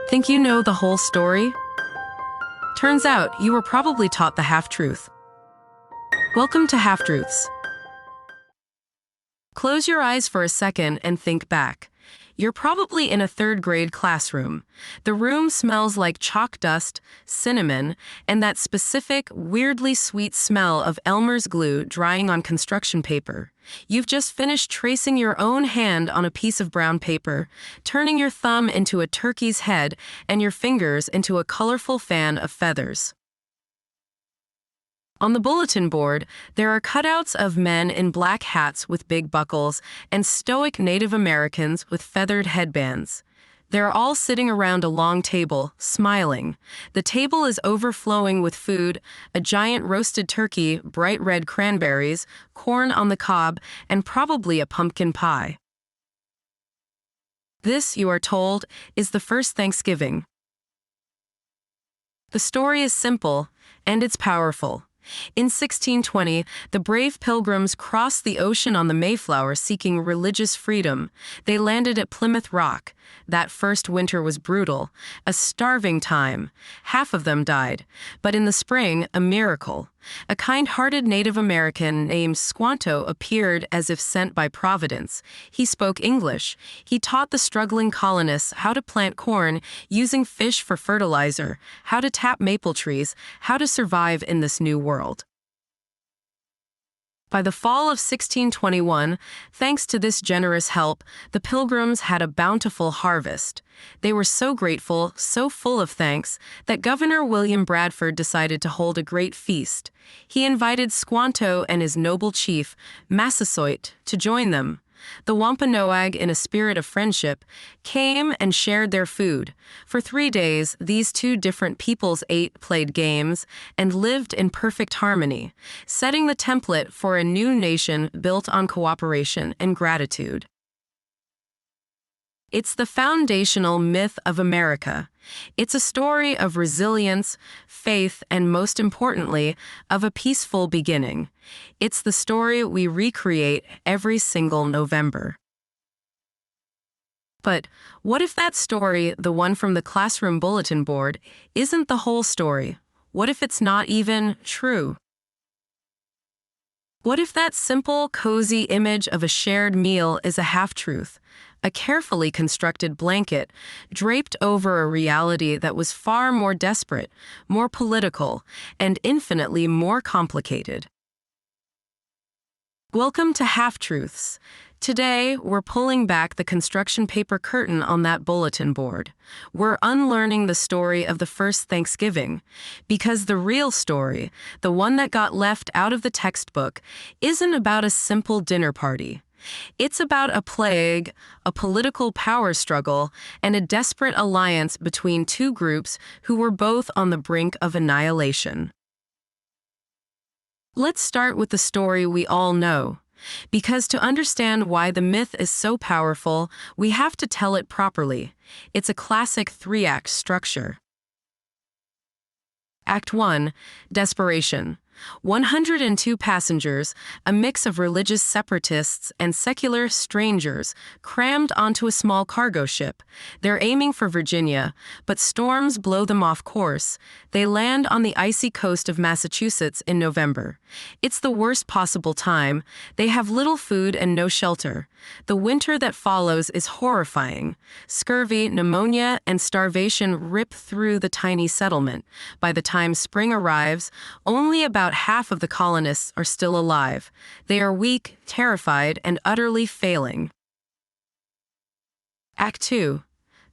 Think you know the whole story? Turns out you were probably taught the half-truth. Welcome to Half-Truths. Close your eyes for a second and think back. You're probably in a third-grade classroom. The room smells like chalk dust, cinnamon, and that specific, weirdly sweet smell of Elmer's glue drying on construction paper. You've just finished tracing your own hand on a piece of brown paper, turning your thumb into a turkey's head and your fingers into a colorful fan of feathers. On the bulletin board, there are cutouts of men in black hats with big buckles and stoic Native Americans with feathered headbands. They're all sitting around a long table, smiling. The table is overflowing with food, a giant roasted turkey, bright red cranberries, corn on the cob, and probably a pumpkin pie. This, you are told, is the first Thanksgiving. The story is simple, and it's powerful. In 1620, the brave Pilgrims crossed the ocean on the Mayflower seeking religious freedom. They landed at Plymouth Rock. That first winter was brutal, a starving time. Half of them died. But in the spring, a miracle. A kind-hearted Native American named Squanto appeared as if sent by Providence. He spoke English. He taught the struggling colonists how to plant corn using fish for fertilizer, how to tap maple trees, how to survive in this new world. By the fall of 1621, thanks to this generous help, the Pilgrims had a bountiful harvest. They were so grateful, so full of thanks, that Governor William Bradford decided to hold a great feast. He invited Squanto and his noble chief, Massasoit, to join them. The Wampanoag, in a spirit of friendship, came and shared their food. For 3 days, these two different peoples ate, played games, and lived in perfect harmony, setting the template for a new nation built on cooperation and gratitude. It's the foundational myth of America. It's a story of resilience, faith, and most importantly, of a peaceful beginning. It's the story we recreate every single November. But what if that story, the one from the classroom bulletin board, isn't the whole story? What if it's not even true? What if that simple, cozy image of a shared meal is a half-truth? A carefully constructed blanket draped over a reality that was far more desperate, more political, and infinitely more complicated. Welcome to Half-Truths. Today, we're pulling back the construction paper curtain on that bulletin board. We're unlearning the story of the first Thanksgiving, because the real story, the one that got left out of the textbook, isn't about a simple dinner party. It's about a plague, a political power struggle, and a desperate alliance between two groups who were both on the brink of annihilation. Let's start with the story we all know. Because to understand why the myth is so powerful, we have to tell it properly. It's a classic 3-act structure. Act 1, Desperation. 102 passengers, a mix of religious separatists and secular strangers, crammed onto a small cargo ship. They're aiming for Virginia, but storms blow them off course. They land on the icy coast of Massachusetts in November. It's the worst possible time. They have little food and no shelter. The winter that follows is horrifying. Scurvy, pneumonia, and starvation rip through the tiny settlement. By the time spring arrives, only about half of the colonists are still alive. They are weak, terrified, and utterly failing. Act 2.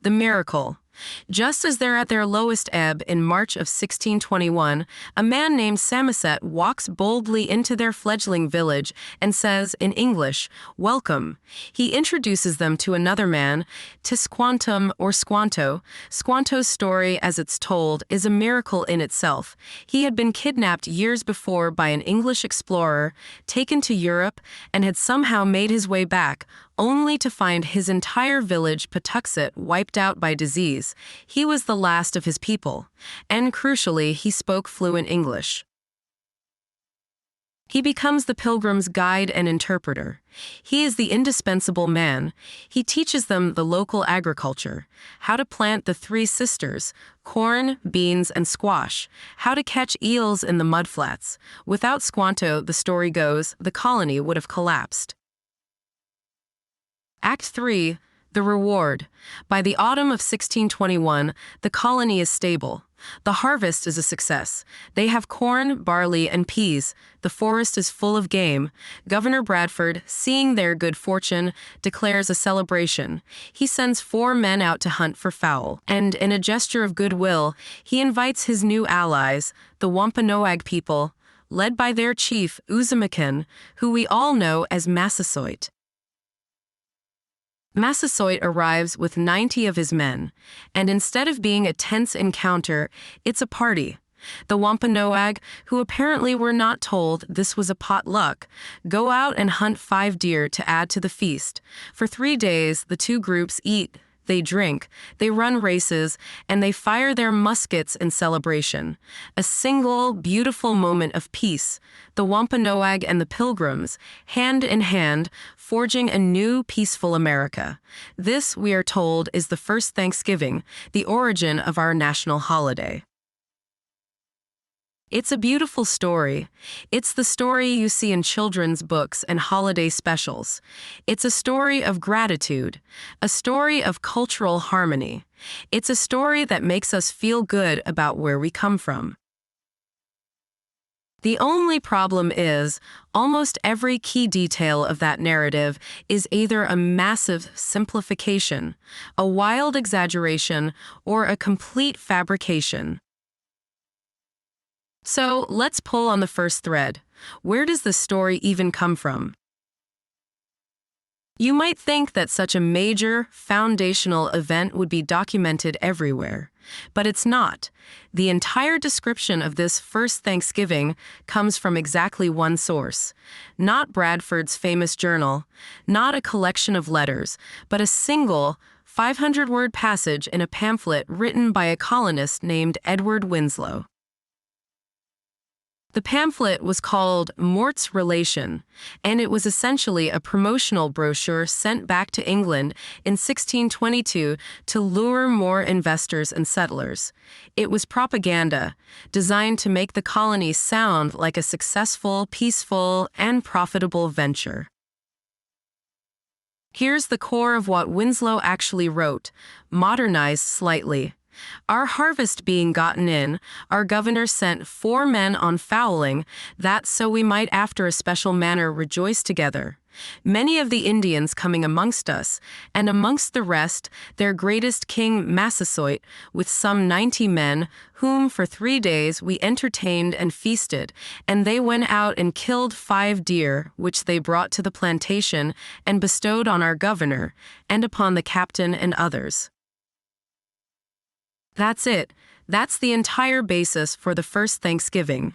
The Miracle. Just as they're at their lowest ebb in March of 1621, a man named Samoset walks boldly into their fledgling village and says, in English, "Welcome." He introduces them to another man, Tisquantum or Squanto. Squanto's story, as it's told, is a miracle in itself. He had been kidnapped years before by an English explorer, taken to Europe, and had somehow made his way back, only to find his entire village, Patuxet, wiped out by disease. He was the last of his people, and crucially, he spoke fluent English. He becomes the pilgrim's guide and interpreter. He is the indispensable man. He teaches them the local agriculture, how to plant the three sisters, corn, beans, and squash, how to catch eels in the mudflats. Without Squanto, the story goes, the colony would have collapsed. Act 3. The reward. By the autumn of 1621, the colony is stable. The harvest is a success. They have corn, barley, and peas. The forest is full of game. Governor Bradford, seeing their good fortune, declares a celebration. He sends 4 men out to hunt for fowl, and in a gesture of goodwill, he invites his new allies, the Wampanoag people, led by their chief, Uzumaki, who we all know as Massasoit. Massasoit arrives with 90 of his men, and instead of being a tense encounter, it's a party. The Wampanoag, who apparently were not told this was a potluck, go out and hunt 5 deer to add to the feast. For 3 days, the two groups eat, they drink, they run races, and they fire their muskets in celebration. A single, beautiful moment of peace. The Wampanoag and the Pilgrims, hand in hand, forging a new, peaceful America. This, we are told, is the first Thanksgiving, the origin of our national holiday. It's a beautiful story. It's the story you see in children's books and holiday specials. It's a story of gratitude, a story of cultural harmony. It's a story that makes us feel good about where we come from. The only problem is, almost every key detail of that narrative is either a massive simplification, a wild exaggeration, or a complete fabrication. So let's pull on the first thread. Where does the story even come from? You might think that such a major, foundational event would be documented everywhere, but it's not. The entire description of this first Thanksgiving comes from exactly one source. Not Bradford's famous journal, not a collection of letters, but a single, 500-word passage in a pamphlet written by a colonist named Edward Winslow. The pamphlet was called Mort's Relation, and it was essentially a promotional brochure sent back to England in 1622 to lure more investors and settlers. It was propaganda, designed to make the colony sound like a successful, peaceful, and profitable venture. Here's the core of what Winslow actually wrote, modernized slightly. Our harvest being gotten in, our governor sent 4 men on fowling, that so we might after a special manner rejoice together. Many of the Indians coming amongst us, and amongst the rest, their greatest king Massasoit, with some 90 men, whom for 3 days we entertained and feasted, and they went out and killed 5 deer, which they brought to the plantation, and bestowed on our governor, and upon the captain and others. That's it. That's the entire basis for the first Thanksgiving.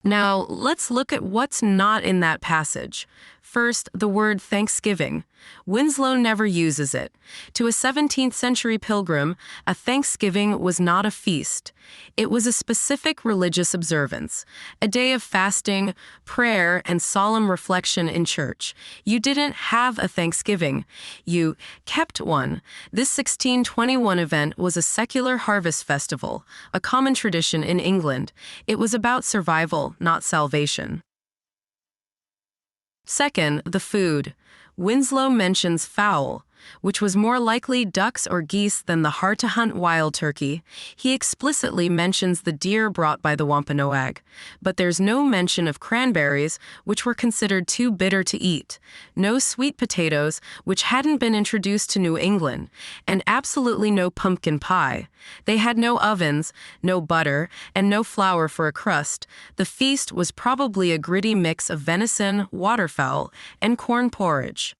Now, let's look at what's not in that passage. First, the word Thanksgiving. Winslow never uses it. To a 17th-century pilgrim, a Thanksgiving was not a feast. It was a specific religious observance, a day of fasting, prayer, and solemn reflection in church. You didn't have a Thanksgiving. You kept one. This 1621 event was a secular harvest festival, a common tradition in England. It was about survival, not salvation. Second, the food. Winslow mentions fowl, which was more likely ducks or geese than the hard-to-hunt wild turkey. He explicitly mentions the deer brought by the Wampanoag, but there's no mention of cranberries, which were considered too bitter to eat, no sweet potatoes, which hadn't been introduced to New England, and absolutely no pumpkin pie. They had no ovens, no butter, and no flour for a crust. The feast was probably a gritty mix of venison, waterfowl, and corn porridge.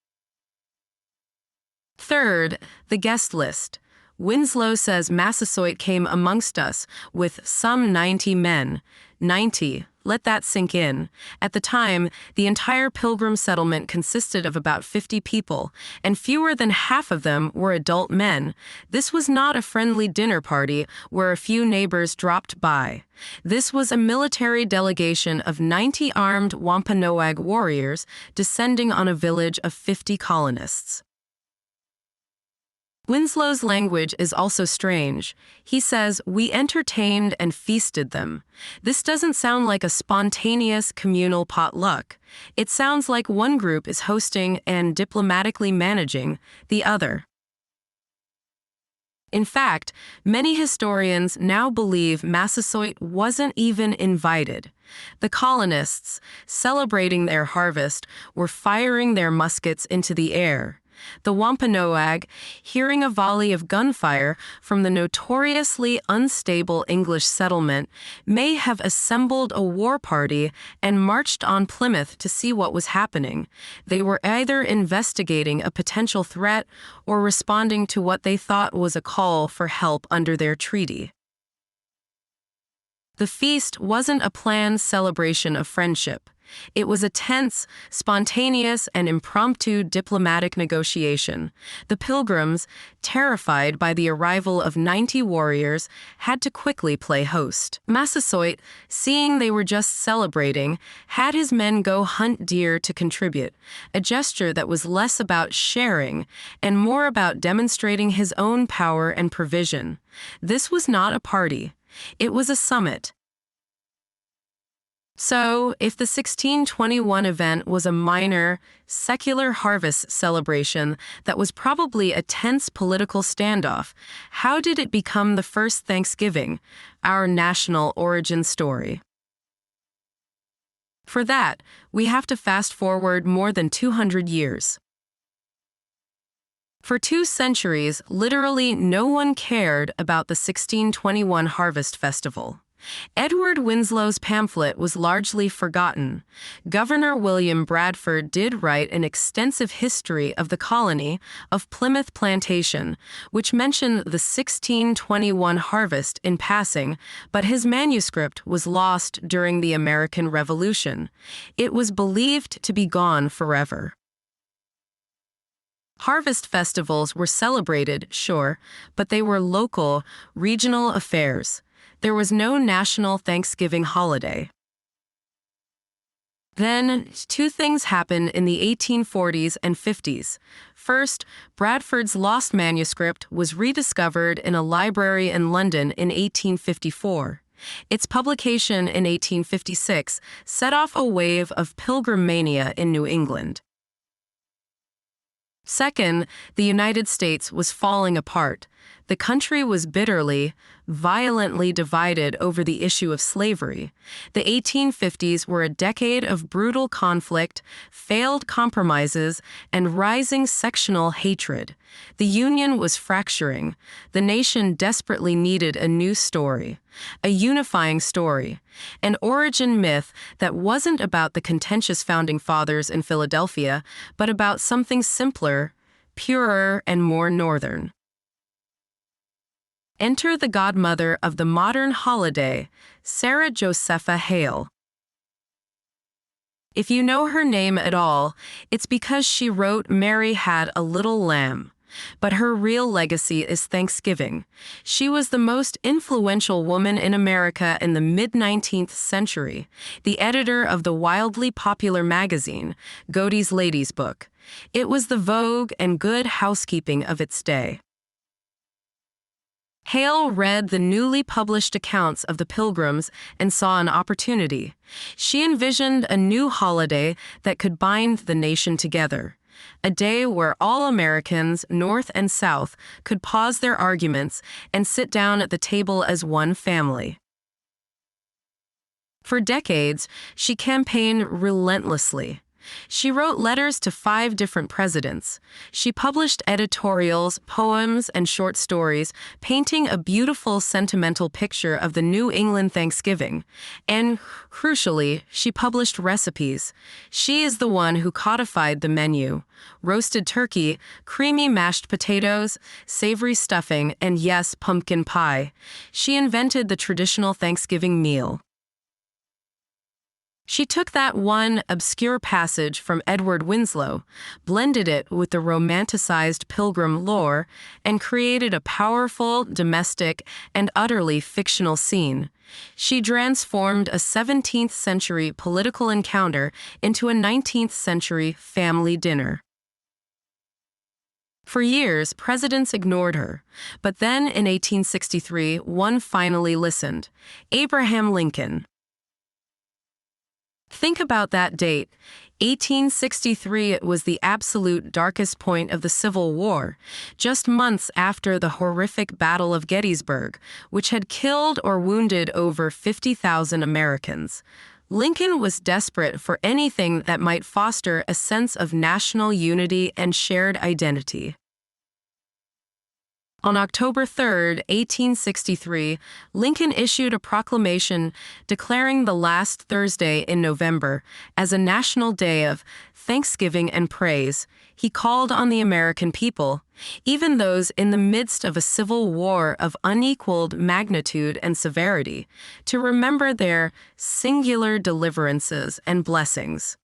Third, the guest list. Winslow says Massasoit came amongst us with some 90 men. 90. Let that sink in. At the time, the entire Pilgrim settlement consisted of about 50 people, and fewer than half of them were adult men. This was not a friendly dinner party where a few neighbors dropped by. This was a military delegation of 90 armed Wampanoag warriors descending on a village of 50 colonists. Winslow's language is also strange. He says, "We entertained and feasted them." This doesn't sound like a spontaneous communal potluck. It sounds like one group is hosting and diplomatically managing the other. In fact, many historians now believe Massasoit wasn't even invited. The colonists, celebrating their harvest, were firing their muskets into the air. The Wampanoag, hearing a volley of gunfire from the notoriously unstable English settlement, may have assembled a war party and marched on Plymouth to see what was happening. They were either investigating a potential threat or responding to what they thought was a call for help under their treaty. The feast wasn't a planned celebration of friendship. It was a tense, spontaneous, and impromptu diplomatic negotiation. The Pilgrims, terrified by the arrival of 90 warriors, had to quickly play host. Massasoit, seeing they were just celebrating, had his men go hunt deer to contribute, a gesture that was less about sharing and more about demonstrating his own power and provision. This was not a party. It was a summit. So, if the 1621 event was a minor, secular harvest celebration that was probably a tense political standoff, how did it become the first Thanksgiving, our national origin story? For that, we have to fast forward more than 200 years. For 2 centuries, literally no one cared about the 1621 Harvest Festival. Edward Winslow's pamphlet was largely forgotten. Governor William Bradford did write an extensive history of the colony of Plymouth Plantation, which mentioned the 1621 harvest in passing, but his manuscript was lost during the American Revolution. It was believed to be gone forever. Harvest festivals were celebrated, sure, but they were local, regional affairs. There was no national Thanksgiving holiday. Then, 2 things happened in the 1840s and 50s. First, Bradford's lost manuscript was rediscovered in a library in London in 1854. Its publication in 1856 set off a wave of pilgrim mania in New England. Second, the United States was falling apart. The country was bitterly, violently divided over the issue of slavery. The 1850s were a decade of brutal conflict, failed compromises, and rising sectional hatred. The Union was fracturing. The nation desperately needed a new story, a unifying story, an origin myth that wasn't about the contentious founding fathers in Philadelphia, but about something simpler, purer, and more northern. Enter the godmother of the modern holiday, Sarah Josepha Hale. If you know her name at all, it's because she wrote Mary Had a Little Lamb. But her real legacy is Thanksgiving. She was the most influential woman in America in the mid-19th century, the editor of the wildly popular magazine, Godey's Lady's Book. It was the Vogue and Good Housekeeping of its day. Hale read the newly published accounts of the Pilgrims and saw an opportunity. She envisioned a new holiday that could bind the nation together. A day where all Americans, North and South, could pause their arguments and sit down at the table as one family. For decades, she campaigned relentlessly. She wrote letters to 5 different presidents. She published editorials, poems, and short stories, painting a beautiful, sentimental picture of the New England Thanksgiving. And, crucially, she published recipes. She is the one who codified the menu. Roasted turkey, creamy mashed potatoes, savory stuffing, and yes, pumpkin pie. She invented the traditional Thanksgiving meal. She took that one obscure passage from Edward Winslow, blended it with the romanticized Pilgrim lore, and created a powerful, domestic, and utterly fictional scene. She transformed a 17th-century political encounter into a 19th-century family dinner. For years, presidents ignored her. But then, in 1863, one finally listened: Abraham Lincoln. Think about that date. 1863 was the absolute darkest point of the Civil War, just months after the horrific Battle of Gettysburg, which had killed or wounded over 50,000 Americans. Lincoln was desperate for anything that might foster a sense of national unity and shared identity. On October 3, 1863, Lincoln issued a proclamation declaring the last Thursday in November as a national day of thanksgiving and praise. He called on the American people, even those in the midst of a civil war of unequaled magnitude and severity, to remember their singular deliverances and blessings.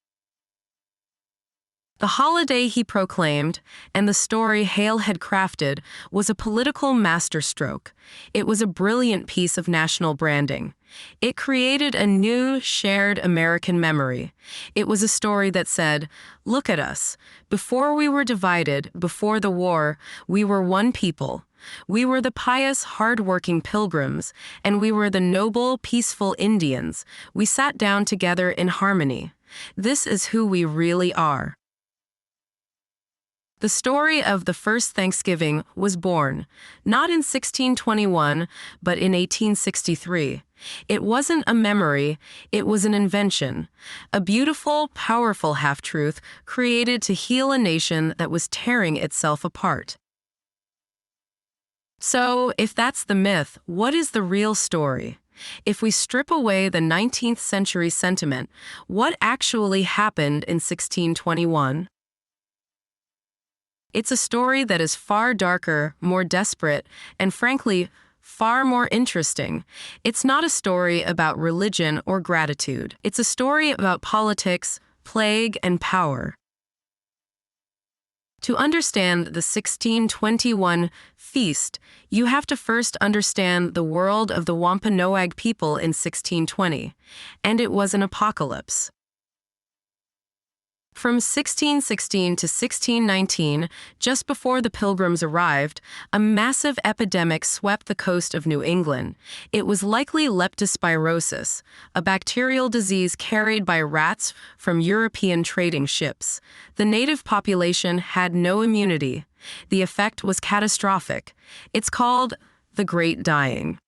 The holiday he proclaimed, and the story Hale had crafted, was a political masterstroke. It was a brilliant piece of national branding. It created a new, shared American memory. It was a story that said, "Look at us. Before we were divided, before the war, we were one people. We were the pious, hard-working Pilgrims, and we were the noble, peaceful Indians. We sat down together in harmony. This is who we really are." The story of the first Thanksgiving was born, not in 1621, but in 1863. It wasn't a memory, it was an invention, a beautiful, powerful half-truth created to heal a nation that was tearing itself apart. So, if that's the myth, what is the real story? If we strip away the 19th century sentiment, what actually happened in 1621? It's a story that is far darker, more desperate, and frankly, far more interesting. It's not a story about religion or gratitude. It's a story about politics, plague, and power. To understand the 1621 feast, you have to first understand the world of the Wampanoag people in 1620, and it was an apocalypse. From 1616 to 1619, just before the Pilgrims arrived, a massive epidemic swept the coast of New England. It was likely leptospirosis, a bacterial disease carried by rats from European trading ships. The native population had no immunity. The effect was catastrophic. It's called the Great Dying.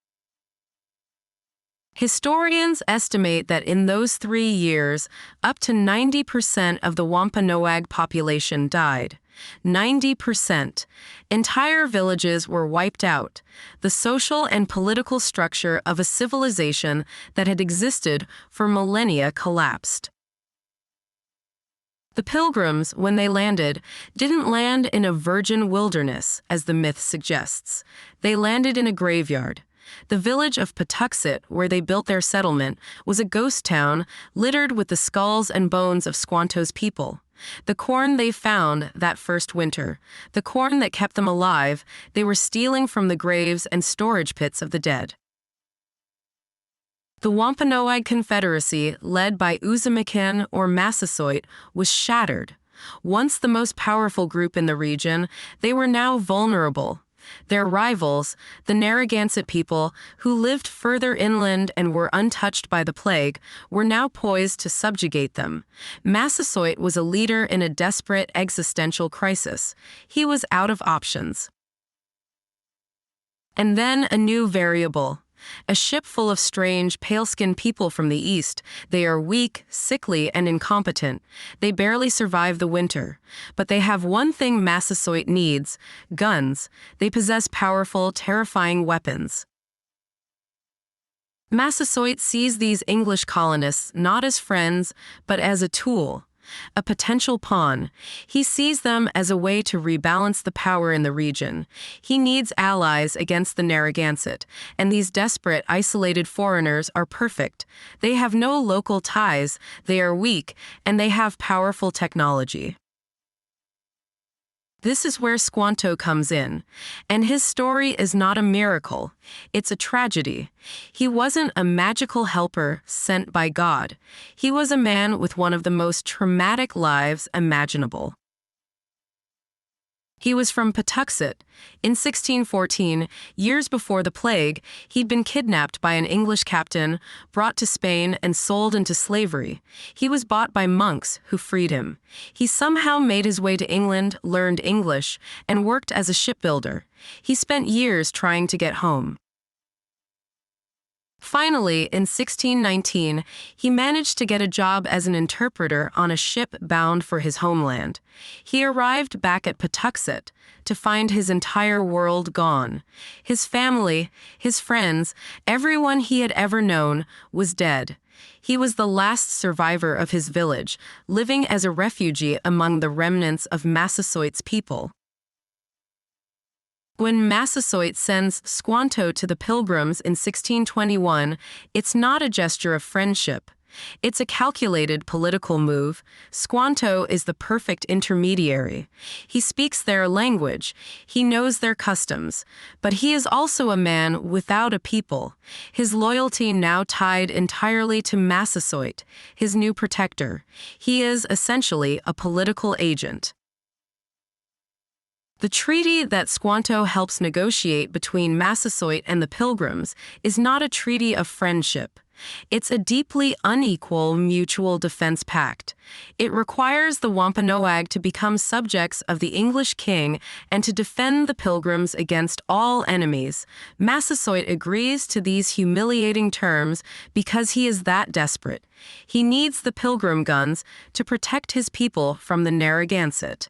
Historians estimate that in those 3 years, up to 90% of the Wampanoag population died. 90%. Entire villages were wiped out. The social and political structure of a civilization that had existed for millennia collapsed. The Pilgrims, when they landed, didn't land in a virgin wilderness, as the myth suggests. They landed in a graveyard. The village of Patuxet, where they built their settlement, was a ghost town littered with the skulls and bones of Squanto's people. The corn they found that first winter, the corn that kept them alive, they were stealing from the graves and storage pits of the dead. The Wampanoag Confederacy, led by Osamekin or Massasoit, was shattered. Once the most powerful group in the region, they were now vulnerable. Their rivals, the Narragansett people, who lived further inland and were untouched by the plague, were now poised to subjugate them. Massasoit was a leader in a desperate existential crisis. He was out of options. And then a new variable. a ship full of strange, pale-skinned people from the east. They are weak, sickly, and incompetent. They barely survive the winter. But they have one thing Massasoit needs: guns. They possess powerful, terrifying weapons. Massasoit sees these English colonists not as friends, but as a tool, a potential pawn. He sees them as a way to rebalance the power in the region. He needs allies against the Narragansett, and these desperate, isolated foreigners are perfect. They have no local ties, they are weak, and they have powerful technology. This is where Squanto comes in, and his story is not a miracle, it's a tragedy. He wasn't a magical helper sent by God. He was a man with one of the most traumatic lives imaginable. He was from Patuxet. In 1614, years before the plague, he'd been kidnapped by an English captain, brought to Spain, and sold into slavery. He was bought by monks who freed him. He somehow made his way to England, learned English, and worked as a shipbuilder. He spent years trying to get home. Finally, in 1619, he managed to get a job as an interpreter on a ship bound for his homeland. He arrived back at Patuxet to find his entire world gone. His family, his friends, everyone he had ever known was dead. He was the last survivor of his village, living as a refugee among the remnants of Massasoit's people. When Massasoit sends Squanto to the Pilgrims in 1621, it's not a gesture of friendship. It's a calculated political move. Squanto is the perfect intermediary. He speaks their language. He knows their customs. But he is also a man without a people. His loyalty now tied entirely to Massasoit, his new protector. He is essentially a political agent. The treaty that Squanto helps negotiate between Massasoit and the Pilgrims is not a treaty of friendship. It's a deeply unequal mutual defense pact. It requires the Wampanoag to become subjects of the English king and to defend the Pilgrims against all enemies. Massasoit agrees to these humiliating terms because he is that desperate. He needs the Pilgrim guns to protect his people from the Narragansett.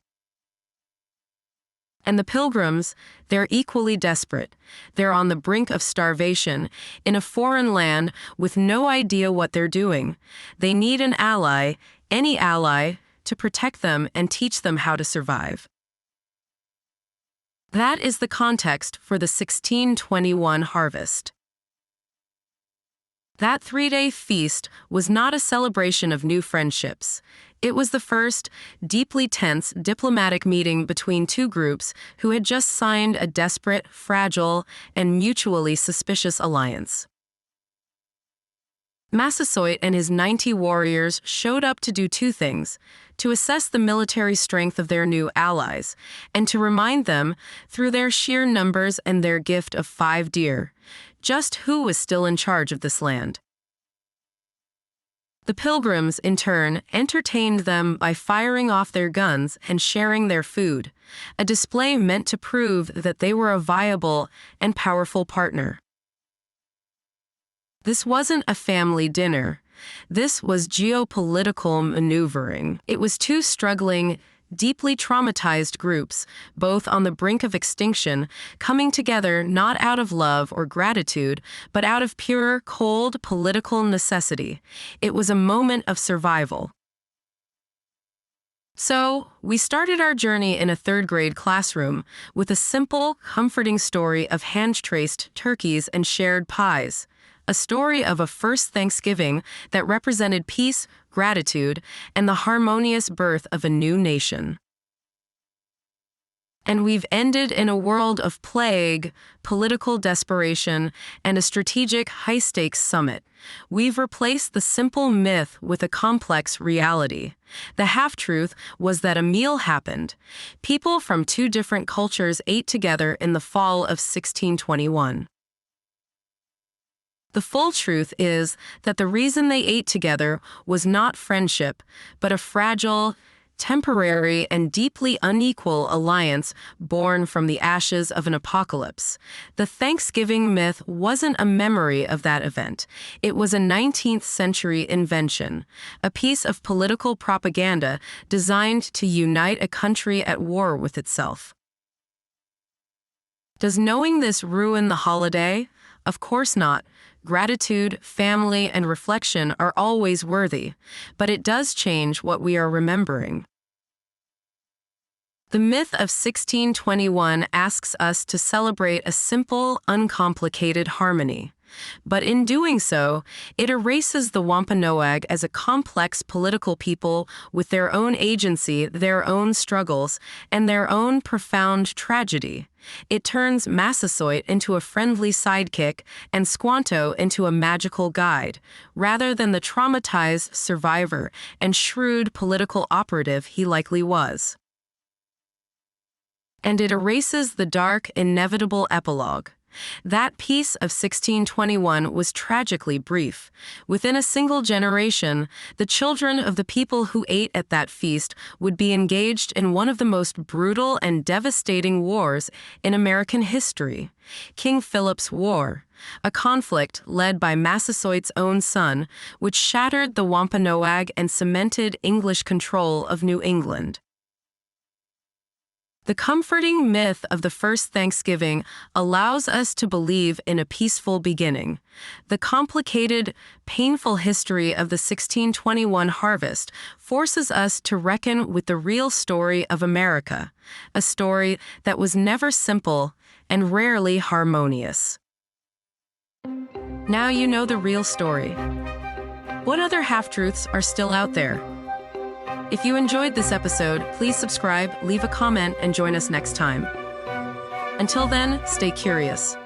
And the Pilgrims, they're equally desperate. They're on the brink of starvation, in a foreign land with no idea what they're doing. They need an ally, any ally, to protect them and teach them how to survive. That is the context for the 1621 harvest. That 3-day feast was not a celebration of new friendships. It was the first, deeply tense diplomatic meeting between two groups who had just signed a desperate, fragile, and mutually suspicious alliance. Massasoit and his 90 warriors showed up to do two things: to assess the military strength of their new allies, and to remind them, through their sheer numbers and their gift of 5 deer, just who was still in charge of this land. The Pilgrims, in turn, entertained them by firing off their guns and sharing their food, a display meant to prove that they were a viable and powerful partner. This wasn't a family dinner. This was geopolitical maneuvering. It was two struggling, deeply traumatized groups, both on the brink of extinction, coming together not out of love or gratitude, but out of pure, cold political necessity. It was a moment of survival. So, we started our journey in a 3rd-grade classroom with a simple, comforting story of hand-traced turkeys and shared pies. A story of a first Thanksgiving that represented peace, gratitude, and the harmonious birth of a new nation. And we've ended in a world of plague, political desperation, and a strategic high-stakes summit. We've replaced the simple myth with a complex reality. The half-truth was that a meal happened. People from 2 different cultures ate together in the fall of 1621. The full truth is that the reason they ate together was not friendship, but a fragile, temporary and deeply unequal alliance born from the ashes of an apocalypse. The Thanksgiving myth wasn't a memory of that event. It was a 19th century invention, a piece of political propaganda designed to unite a country at war with itself. Does knowing this ruin the holiday? Of course not. Gratitude, family, and reflection are always worthy, but it does change what we are remembering. The myth of 1621 asks us to celebrate a simple, uncomplicated harmony. But in doing so, it erases the Wampanoag as a complex political people with their own agency, their own struggles, and their own profound tragedy. It turns Massasoit into a friendly sidekick and Squanto into a magical guide, rather than the traumatized survivor and shrewd political operative he likely was. And it erases the dark, inevitable epilogue. That piece of 1621 was tragically brief. Within a single generation, the children of the people who ate at that feast would be engaged in one of the most brutal and devastating wars in American history, King Philip's War, a conflict led by Massasoit's own son, which shattered the Wampanoag and cemented English control of New England. The comforting myth of the first Thanksgiving allows us to believe in a peaceful beginning. The complicated, painful history of the 1621 harvest forces us to reckon with the real story of America, a story that was never simple and rarely harmonious. Now you know the real story. What other half-truths are still out there? If you enjoyed this episode, please subscribe, leave a comment, and join us next time. Until then, stay curious.